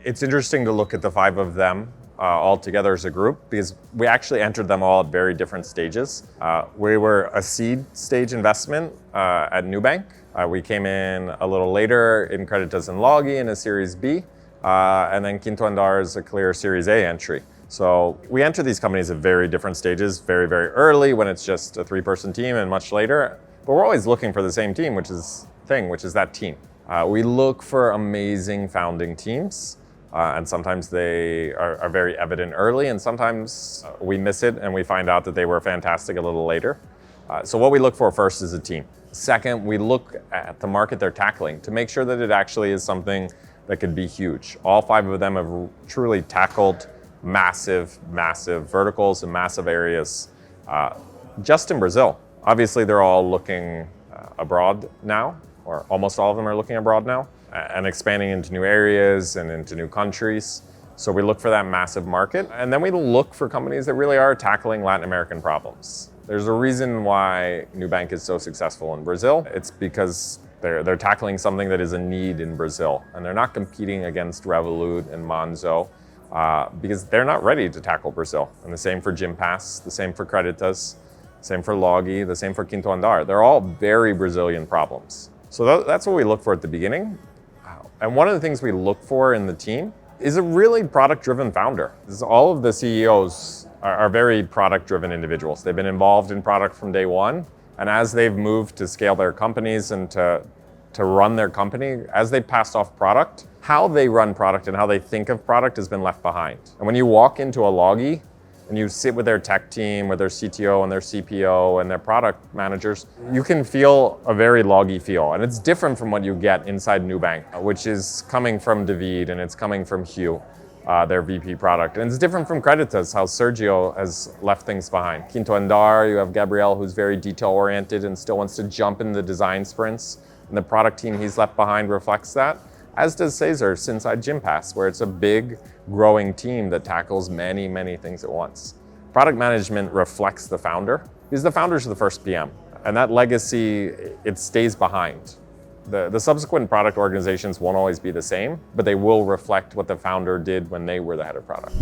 It's interesting to look at the five of them all together as a group because we actually entered them all at very different stages. We were a seed stage investment at Nubank. We came in a little later in Creditas and Logi in a Series B, and then Quinto Andar is a clear Series A entry. So we enter these companies at very different stages, very, very early when it's just a 3-person team and much later. But we're always looking for the same team, which is that team. We look for amazing founding teams, and sometimes they are very evident early, and sometimes we miss it and we find out that they were fantastic a little later. So what we look for first is a team. Second, we look at the market they're tackling to make sure that it actually is something that could be huge. All five of them have truly tackled massive verticals and massive areas just in Brazil. Obviously, they're all looking abroad now, or almost all of them are looking abroad now, and expanding into new areas and into new countries. So we look for that massive market, and then we look for companies that really are tackling Latin American problems. There's a reason why Nubank is so successful in Brazil. It's because they're tackling something that is a need in Brazil, and they're not competing against Revolut and Monzo because they're not ready to tackle Brazil. And the same for Gympass, the same for Creditas, same for Logi, the same for Quinto Andar. They're all very Brazilian problems. So that's what we look for at the beginning. And one of the things we look for in the team is a really product-driven founder. All of the CEOs are very product-driven individuals. They've been involved in product from day one. And as they've moved to scale their companies and to run their company, as they passed off product, how they run product and how they think of product has been left behind. And when you walk into a Logi and you sit with their tech team, with their CTO and their CPO and their product managers, you can feel a very Logi feel. And it's different from what you get inside Nubank, which is coming from David and it's coming from Hugh, their VP product. And it's different from Creditas, how Sergio has left things behind. Quinto Andar, you have Gabriel, who's very detail-oriented and still wants to jump in the design sprints. And the product team he's left behind reflects that, as does Cesar inside Gympass, where it's a big, growing team that tackles many things at once. Product management reflects the founder, because the founders are the first PM, and that legacy, it stays behind. The subsequent product organizations won't always be the same, but they will reflect what the founder did when they were the head of product.